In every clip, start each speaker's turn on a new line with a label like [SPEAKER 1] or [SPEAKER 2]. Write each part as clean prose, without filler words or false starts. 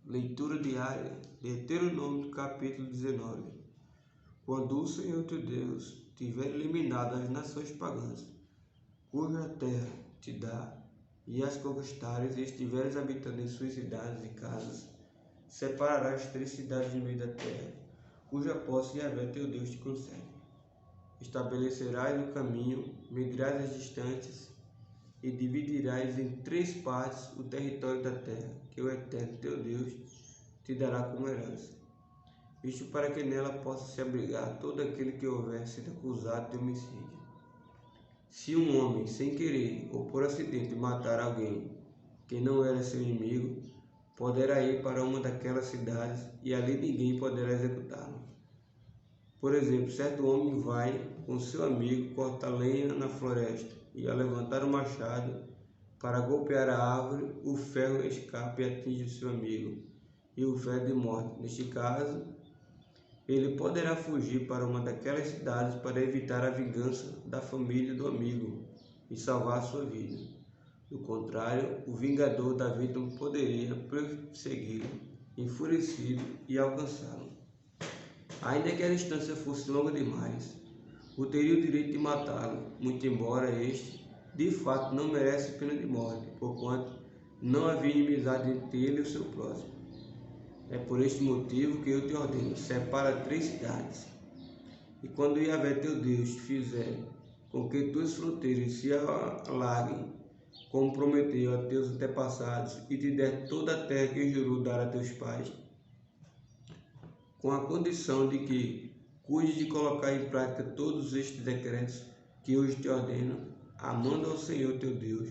[SPEAKER 1] Leitura diária, Deuteronômio capítulo 19. Quando o Senhor teu Deus tiver eliminado as nações pagãs, cuja terra te dá, e as conquistares e estiveres habitando em suas cidades e casas, separarás 3 cidades de meio da terra, cuja posse Yahvé teu Deus te concede. Estabelecerás o caminho, medirás as distâncias, e dividirás em 3 partes o território da terra, que o Eterno teu Deus te dará como herança. Isto para que nela possa se abrigar todo aquele que houver sido acusado de homicídio. Se um homem, sem querer ou por acidente, matar alguém que não era seu inimigo, poderá ir para uma daquelas cidades e ali ninguém poderá executá-lo. Por exemplo, certo homem vai com seu amigo cortar lenha na floresta e, ao levantar o machado para golpear a árvore, o ferro escapa e atinge o seu amigo e o fere de morte. Neste caso, ele poderá fugir para uma daquelas cidades para evitar a vingança da família do amigo e salvar a sua vida. Do contrário, o vingador da vítima poderia persegui-lo, enfurecido, e alcançá-lo. Ainda que a distância fosse longa demais, ou teria o direito de matá-lo, muito embora este, de fato, não merece pena de morte, porquanto não havia inimizade entre ele e o seu próximo. É por este motivo que eu te ordeno: separa 3 cidades. E quando Yahvé teu Deus fizer com que tuas fronteiras se alarguem, como prometeu a teus antepassados, e te der toda a terra que jurou dar a teus pais, com a condição de que cuides de colocar em prática todos estes decretos que hoje te ordeno, amando ao Senhor teu Deus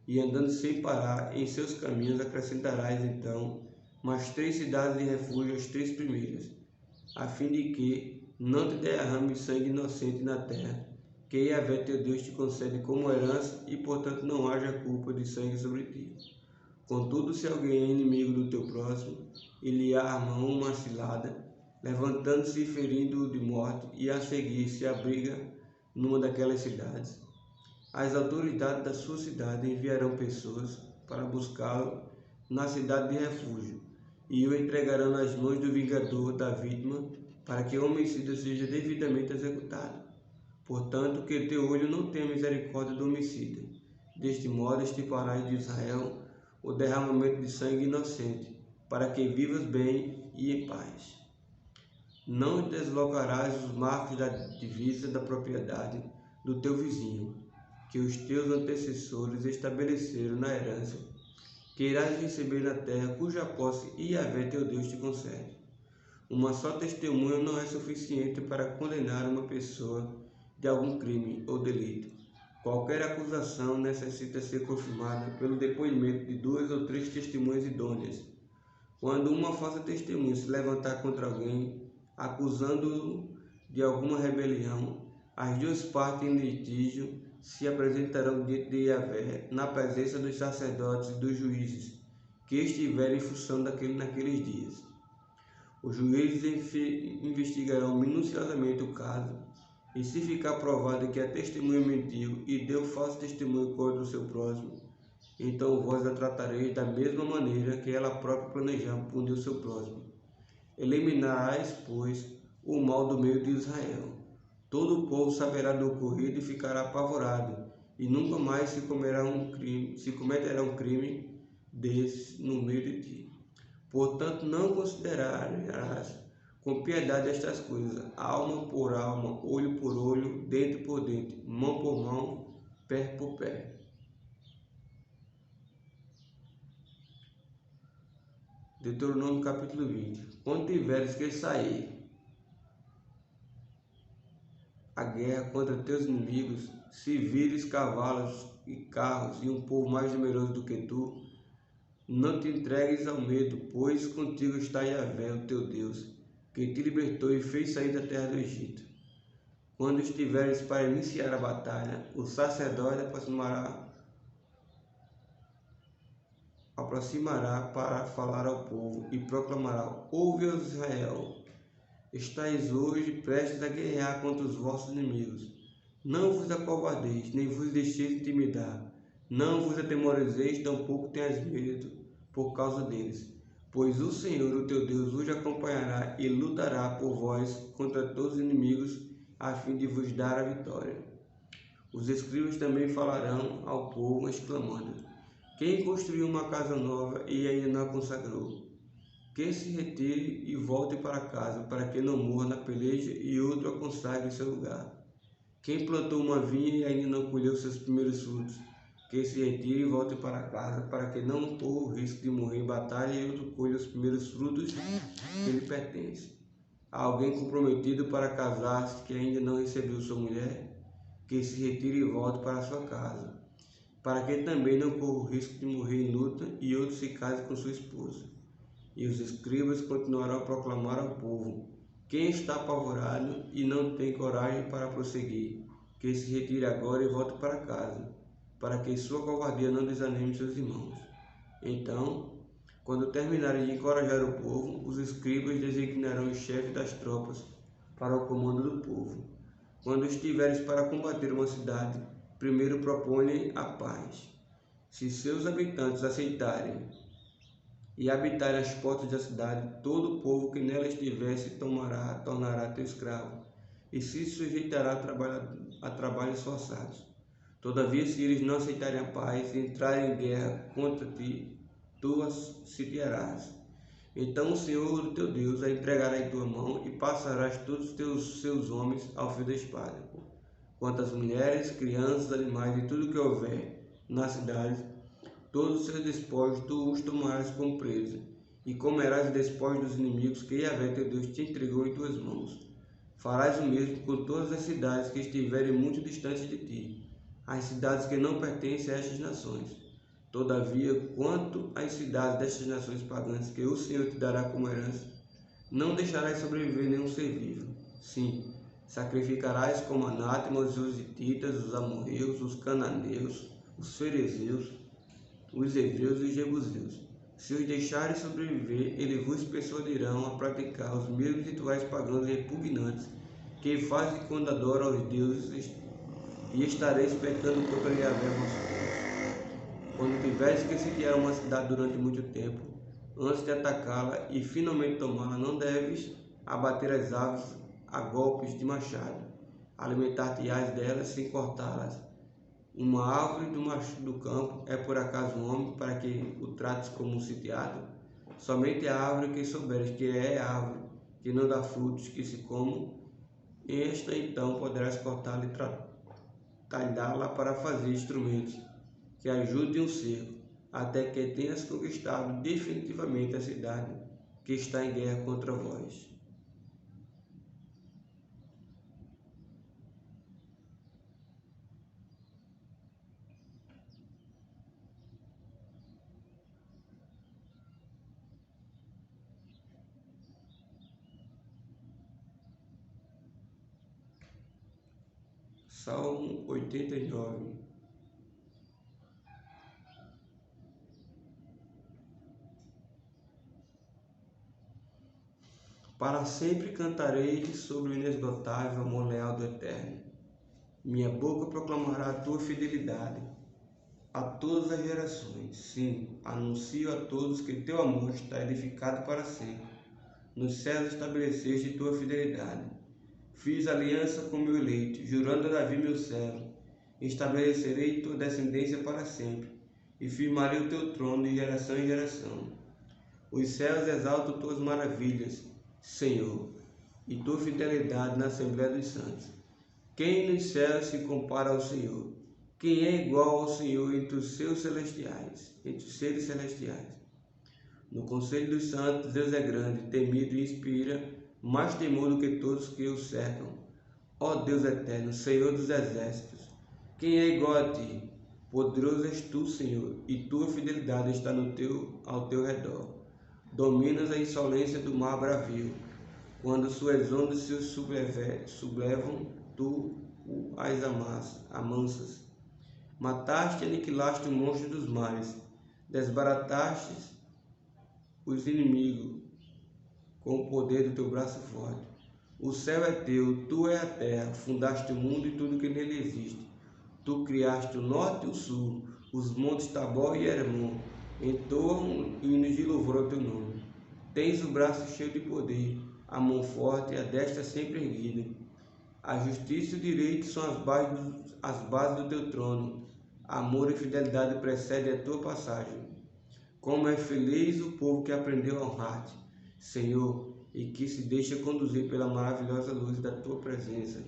[SPEAKER 1] e andando sem parar em seus caminhos, acrescentarás então mais 3 cidades de refúgio às 3 primeiras, a fim de que não te derrame sangue inocente na terra, que Yahvé teu Deus te concede como herança, e portanto não haja culpa de sangue sobre ti. Contudo, se alguém é inimigo do teu próximo e lhe arma uma cilada, levantando-se e ferindo-o de morte, e a seguir se abriga numa daquelas cidades, as autoridades da sua cidade enviarão pessoas para buscá-lo na cidade de refúgio, e o entregarão nas mãos do vingador da vítima, para que o homicida seja devidamente executado. Portanto, que teu olho não tenha misericórdia do homicida. Deste modo extirparás de Israel o derramamento de sangue inocente, para que vivas bem e em paz. Não deslocarás os marcos da divisa da propriedade do teu vizinho, que os teus antecessores estabeleceram na herança, que irás receber na terra cuja posse Yahvé teu Deus te concede. Uma só testemunha não é suficiente para condenar uma pessoa de algum crime ou delito. Qualquer acusação necessita ser confirmada pelo depoimento de 2 ou 3 testemunhas idôneas. Quando uma falsa testemunha se levantar contra alguém, acusando-o de alguma rebelião, as 2 partes em litígio se apresentarão diante de Yahvé na presença dos sacerdotes e dos juízes que estiverem em função naqueles dias. Os juízes investigarão minuciosamente o caso, e se ficar provado que a testemunha mentiu e deu falso testemunho contra o seu próximo, então vós a tratareis da mesma maneira que ela própria planejava punir o seu próximo. Eliminarás, pois, o mal do meio de Israel. Todo o povo saberá do ocorrido e ficará apavorado, e nunca mais se cometerá um crime desse no meio de ti. Portanto, não considerarás com piedade estas coisas, alma por alma, olho por olho, dente por dente, mão por mão, pé por pé. Deuteronômio capítulo 20. Quando tiveres que sair a guerra contra teus inimigos, se vires cavalos e carros e um povo mais numeroso do que tu, não te entregues ao medo, pois contigo está Yahvé, o teu Deus, que te libertou e fez sair da terra do Egito. Quando estiveres para iniciar a batalha, o sacerdote aproximará para falar ao povo e proclamará: ouve, ó Israel, estáis hoje prestes a guerrear contra os vossos inimigos. Não vos acovardeis, nem vos deixeis intimidar. Não vos atemorizeis, tampouco tenhas medo por causa deles. Pois o Senhor, o teu Deus, vos acompanhará e lutará por vós contra todos os inimigos, a fim de vos dar a vitória. Os escribas também falarão ao povo, exclamando: quem construiu uma casa nova e ainda não a consagrou? Que se retire e volte para casa, para que não morra na peleja e outro a consagre em seu lugar. Quem plantou uma vinha e ainda não colheu seus primeiros frutos, que se retire e volte para casa, para que não corra o risco de morrer em batalha e outro colha os primeiros frutos que lhe pertencem. Há alguém comprometido para casar-se que ainda não recebeu sua mulher, que se retire e volte para sua casa, para que também não corra o risco de morrer em luta e outro se case com sua esposa. E os escribas continuarão a proclamar ao povo: quem está apavorado e não tem coragem para prosseguir, que se retire agora e volte para casa, para que sua covardia não desanime seus irmãos. Então, quando terminarem de encorajar o povo, os escribas designarão o chefe das tropas para o comando do povo. Quando estiveres para combater uma cidade, primeiro propõe a paz. Se seus habitantes aceitarem e habitarem as portas da cidade, todo o povo que nela estiver se tornará teu escravo, e se sujeitará a trabalhos forçados. Todavia, se eles não aceitarem a paz e entrarem em guerra contra ti, tu as sitiarás. Então o Senhor, o teu Deus, a entregará em tua mão, e passarás todos os seus homens ao fio da espada. Quanto às mulheres, crianças, animais e tudo que houver na cidade, todos os seus despojos tu os tomarás como presa, e comerás os despojos dos inimigos que Yahvé teu Deus te entregou em tuas mãos. Farás o mesmo com todas as cidades que estiverem muito distantes de ti, as cidades que não pertencem a estas nações. Todavia, quanto às cidades destas nações pagãs que o Senhor te dará como herança, não deixarás sobreviver nenhum ser vivo. Sim, sacrificarás como anátema os hititas, os amorreus, os cananeus, os ferezeus, os hebreus e os jebuseus. Se os deixares sobreviver, eles vos persuadirão a praticar os mesmos rituais pagãos repugnantes que fazem quando adoram aos deuses, e estareis pecando contra Yahvé vosso Deus. Quando tiveres que sitiar uma cidade durante muito tempo, antes de atacá-la e finalmente tomá-la, não deves abater as aves a golpes de machado. Alimentar-te-ás delas sem cortá-las. Uma árvore do campo é por acaso um homem para que o trates como um sitiado? Somente a árvore que souberes que é árvore, que não dá frutos que se comam, esta então poderás cortá-la e talhá-la para fazer instrumentos que ajudem o cerco, até que tenhas conquistado definitivamente a cidade que está em guerra contra vós. Salmo 89. Para sempre cantarei sobre o inesgotável amor leal do Eterno. Minha boca proclamará a tua fidelidade a todas as gerações. Sim, anuncio a todos que teu amor está edificado para sempre. Nos céus estabeleceste tua fidelidade. Fiz aliança com meu eleito, jurando a Davi meu servo. Estabelecerei tua descendência para sempre, e firmarei o teu trono de geração em geração. Os céus exaltam tuas maravilhas, Senhor, e tua fidelidade na Assembleia dos Santos. Quem nos céus se compara ao Senhor? Quem é igual ao Senhor entre os seres celestiais? No conselho dos santos, Deus é grande, temido e inspira mais temor do que todos que o cercam. Ó Deus eterno, Senhor dos exércitos, quem é igual a ti? Poderoso és tu, Senhor, e tua fidelidade está ao teu redor. Dominas a insolência do mar bravio. Quando suas ondas se sublevam, tu as amansas. Mataste e aniquilaste o monstro dos mares. Desbarataste os inimigos com o poder do teu braço forte. O céu é teu, tu é a terra, fundaste o mundo e tudo que nele existe. Tu criaste o norte e o sul, os montes Tabor e Hermon, entoam hinos de louvor ao teu nome. Tens o braço cheio de poder, a mão forte e a destra sempre erguida. A justiça e o direito são as bases do teu trono. Amor e fidelidade precedem a tua passagem. Como é feliz o povo que aprendeu a honrar-te, Senhor, e que se deixa conduzir pela maravilhosa luz da tua presença.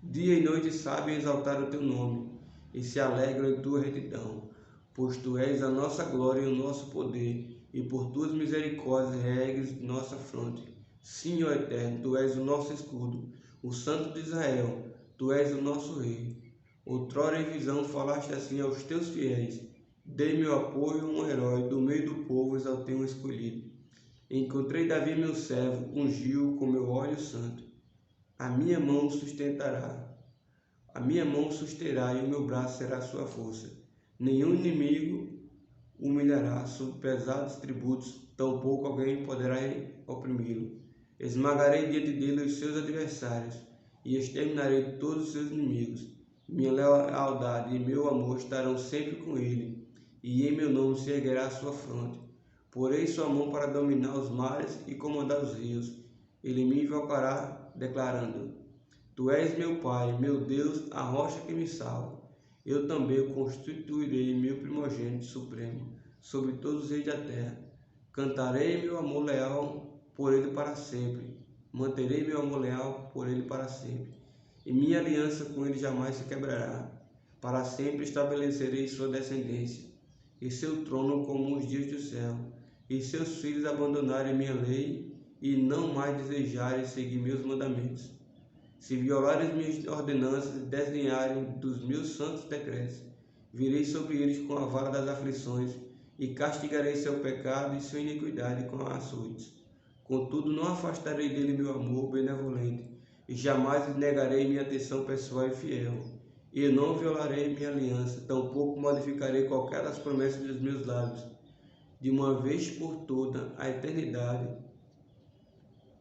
[SPEAKER 1] Dia e noite sabem exaltar o teu nome e se alegram em tua retidão, pois tu és a nossa glória e o nosso poder, e por tuas misericórdias reergues nossa fronte. Sim, ó Eterno, tu és o nosso escudo, o Santo de Israel, tu és o nosso Rei. Outrora em visão falaste assim aos teus fiéis: dei meu apoio a um herói, do meio do povo exaltei um escolhido. Encontrei Davi meu servo, ungiu com meu óleo santo. A minha mão sustentará, a minha mão susterá e o meu braço será a sua força. Nenhum inimigo humilhará sob pesados tributos, tampouco alguém poderá oprimi-lo. Esmagarei diante dele os seus adversários e exterminarei todos os seus inimigos. Minha lealdade e meu amor estarão sempre com ele, e em meu nome se erguerá a sua fronte. Porei sua mão para dominar os mares e comandar os rios. Ele me invocará, declarando: Tu és meu Pai, meu Deus, a rocha que me salva. Eu também o constituirei meu primogênito supremo sobre todos os reis da terra. Cantarei meu amor leal por ele para sempre. Manterei meu amor leal por ele para sempre. E minha aliança com ele jamais se quebrará. Para sempre estabelecerei sua descendência e seu trono como os dias do céu. E seus filhos abandonarem minha lei e não mais desejarem seguir meus mandamentos. Se violarem as minhas ordenanças e desdenharem dos meus santos decretos, virei sobre eles com a vara das aflições e castigarei seu pecado e sua iniquidade com açoites. Contudo, não afastarei dele meu amor benevolente e jamais lhe negarei minha atenção pessoal e fiel. Eu não violarei minha aliança, tampouco modificarei qualquer das promessas dos meus lábios. De uma vez por toda a eternidade,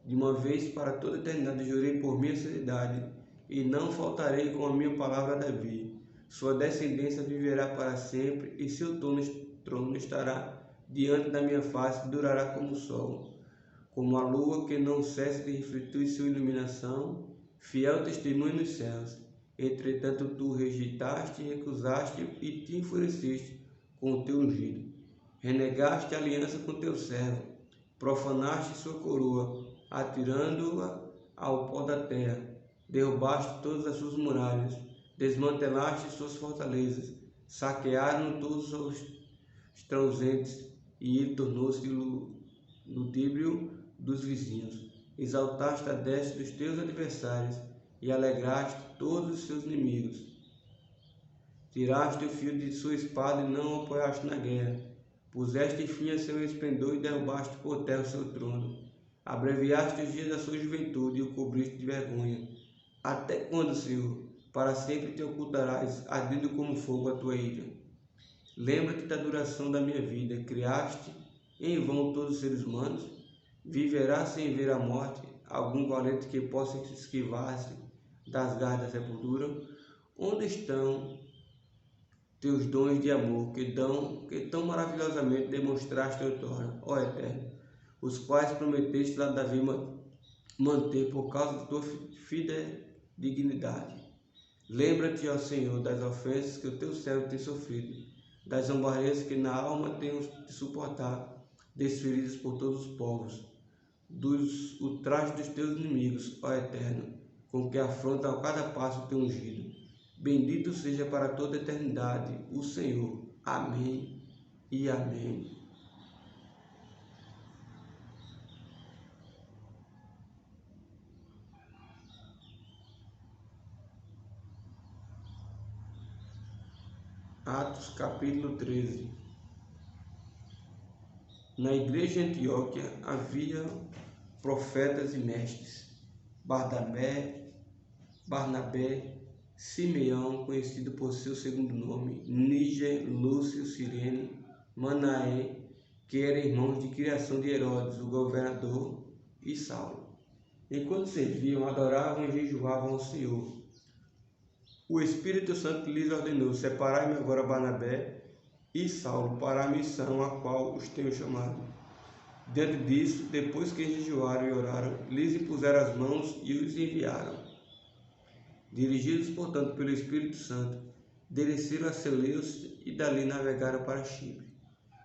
[SPEAKER 1] de uma vez para toda a eternidade, jurei por minha sinceridade, e não faltarei com a minha palavra a Davi. Sua descendência viverá para sempre, e seu trono estará diante da minha face, durará como o sol, como a lua que não cessa de refletir sua iluminação, fiel testemunho nos céus. Entretanto, tu rejeitaste, recusaste e te enfureceste com o teu ungido. Renegaste a aliança com teu servo, profanaste sua coroa, atirando-a ao pó da terra. Derrubaste todas as suas muralhas, desmantelaste suas fortalezas, saquearam todos os transeuntes, e ele tornou-se ludíbrio dos vizinhos. Exaltaste a destra dos teus adversários e alegraste todos os seus inimigos. Tiraste o fio de sua espada e não o apoiaste na guerra. Puseste fim a seu esplendor e derrubaste por terra o seu trono. Abreviaste os dias da sua juventude e o cobriste de vergonha. Até quando, Senhor? Para sempre te ocultarás, ardendo como fogo a tua ira. Lembra-te da duração da minha vida. Criaste em vão todos os seres humanos? Viverá sem ver a morte algum valente que possa esquivar-se das garras da sepultura? Onde estão teus dons de amor que tão maravilhosamente demonstraste outrora, ó Eterno, os quais prometeste a Davi manter por causa da tua fidedignidade? Lembra-te, ó Senhor, das ofensas que o teu servo tem sofrido, das zombarias que na alma tenho de suportar, desferidas por todos os povos, dos ultrajes dos teus inimigos, ó Eterno, com que afronta a cada passo o teu ungido. Bendito seja para toda a eternidade o Senhor. Amém e amém. Atos capítulo 13. Na igreja de Antioquia havia profetas e mestres: Barnabé, Simeão, conhecido por seu segundo nome, Níger, Lúcio, Cirene, Manaém, que eram irmãos de criação de Herodes, o governador, e Saulo. Enquanto serviam, adoravam e jejuavam ao Senhor. O Espírito Santo lhes ordenou: separai-me agora Barnabé e Saulo para a missão a qual os tenho chamado. Diante disso, depois que jejuaram e oraram, lhes impuseram as mãos e os enviaram. Dirigidos, portanto, pelo Espírito Santo, desceram a Seleucia e dali navegaram para Chipre.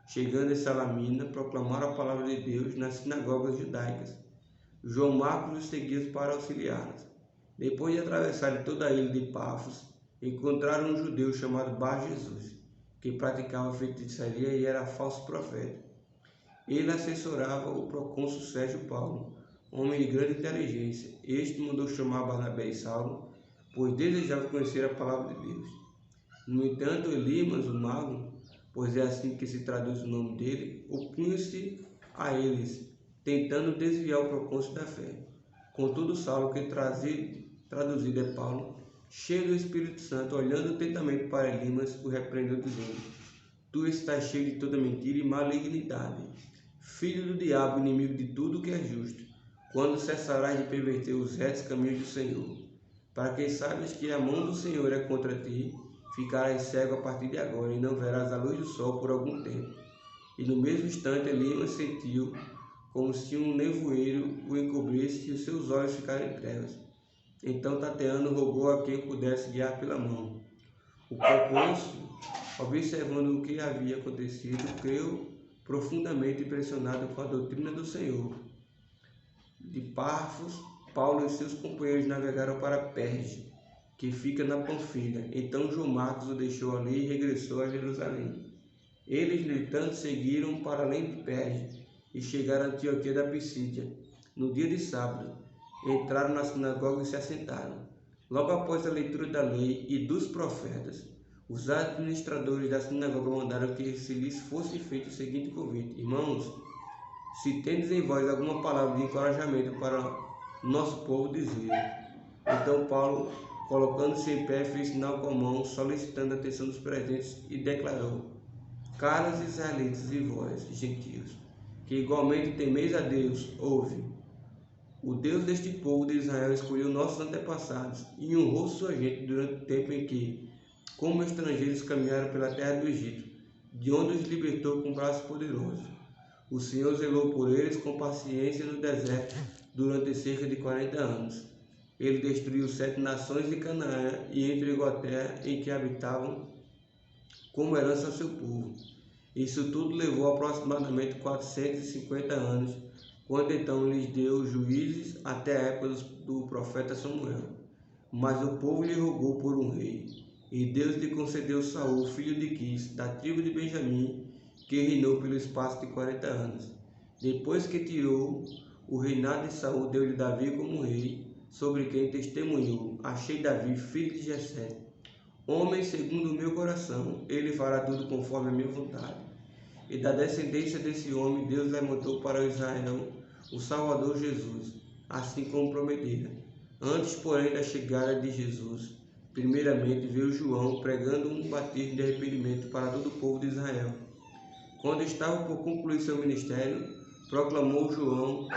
[SPEAKER 1] Chegando em Salamina, proclamaram a palavra de Deus nas sinagogas judaicas. João Marcos os seguia para auxiliá-los. Depois de atravessarem toda a ilha de Pafos, encontraram um judeu chamado Bar-Jesus, que praticava feitiçaria e era falso profeta. Ele assessorava o procônsul Sérgio Paulo, homem de grande inteligência. Este mandou chamar Barnabé e Saulo, pois desejava conhecer a palavra de Deus. No entanto, Elimas, o mago, pois é assim que se traduz o nome dele, opunha-se a eles, tentando desviar o procônsul da fé. Contudo, Saulo, que traduzido é Paulo, cheio do Espírito Santo, olhando atentamente para Elimas, o repreendeu, dizendo: Tu estás cheio de toda mentira e malignidade, filho do diabo, inimigo de tudo o que é justo. Quando cessarás de perverter os retos caminhos do Senhor? Para que saibas que a mão do Senhor é contra ti, ficarás cego a partir de agora, e não verás a luz do sol por algum tempo. E no mesmo instante Elimas sentiu como se um nevoeiro o encobrisse e os seus olhos ficaram em trevas. Então, tateando, rogou a quem pudesse guiar pela mão. O procônsul, observando o que havia acontecido, creu, profundamente impressionado com a doutrina do Senhor. De Pafos, Paulo e seus companheiros navegaram para Perge, que fica na Panfilha. Então João Marcos o deixou ali e regressou a Jerusalém. Eles, no entanto, seguiram para além de Perge e chegaram a Antioquia da Pisídia. No dia de sábado, entraram na sinagoga e se assentaram. Logo após a leitura da lei e dos profetas, os administradores da sinagoga mandaram que se lhes fosse feito o seguinte convite: Irmãos, se tendes em vós alguma palavra de encorajamento para nosso povo, dizei. Então Paulo, colocando-se em pé, fez sinal com a mão, solicitando a atenção dos presentes, e declarou: Caros israelitas e vós, gentios, que igualmente temeis a Deus, ouve. O Deus deste povo de Israel escolheu nossos antepassados e honrou sua gente durante o tempo em que, como estrangeiros, caminharam pela terra do Egito, de onde os libertou com braço poderoso. O Senhor zelou por eles com paciência no deserto durante cerca de 40 anos. Ele destruiu 7 nações de Canaã e entregou a terra em que habitavam como herança ao seu povo. Isso tudo levou aproximadamente 450 anos, quando então lhes deu juízes até a época do profeta Samuel. Mas o povo lhe rogou por um rei, e Deus lhe concedeu Saul, filho de Quis, da tribo de Benjamim, que reinou pelo espaço de 40 anos. Depois que tirou o reinado de Saul, deu-lhe Davi como rei, sobre quem testemunhou: Achei Davi, filho de Jessé, homem segundo o meu coração, ele fará tudo conforme a minha vontade. E da descendência desse homem, Deus levantou para Israel o Salvador Jesus, assim como prometera. Antes, porém, da chegada de Jesus, primeiramente veio João pregando um batismo de arrependimento para todo o povo de Israel. Quando estava por concluir seu ministério, proclamou João: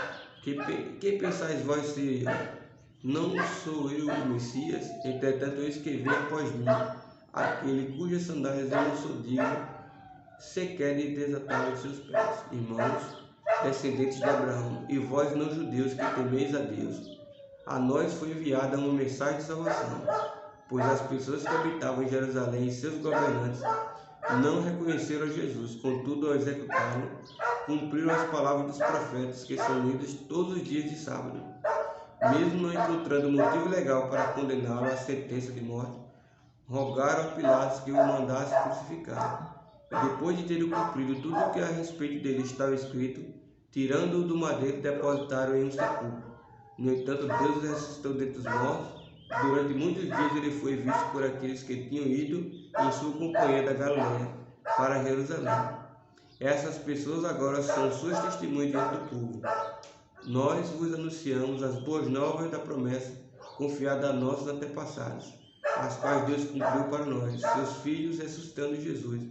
[SPEAKER 1] Que pensais vós ser eu? Não sou eu o Messias? Entretanto, eis que vem após mim aquele cujas sandálias eu não sou digno sequer de desatar os seus pés. Irmãos, descendentes de Abraão, e vós não judeus que temeis a Deus, a nós foi enviada uma mensagem de salvação, pois as pessoas que habitavam em Jerusalém e seus governantes não reconheceram Jesus, contudo, ao executá-lo, cumpriram as palavras dos profetas que são lidas todos os dias de sábado. Mesmo não encontrando motivo legal para condená-lo à sentença de morte, rogaram a Pilatos que o mandasse crucificar. Depois de terem cumprido tudo o que a respeito dele estava escrito, tirando-o do madeiro, depositaram em um sepulcro. No entanto, Deus o ressuscitou dentre os mortos. Durante muitos dias ele foi visto por aqueles que tinham ido em sua companhia da Galiléia para Jerusalém. Essas pessoas agora são suas testemunhas diante do povo. Nós vos anunciamos as boas novas da promessa confiada a nossos antepassados, as quais Deus cumpriu para nós, seus filhos, ressuscitando Jesus,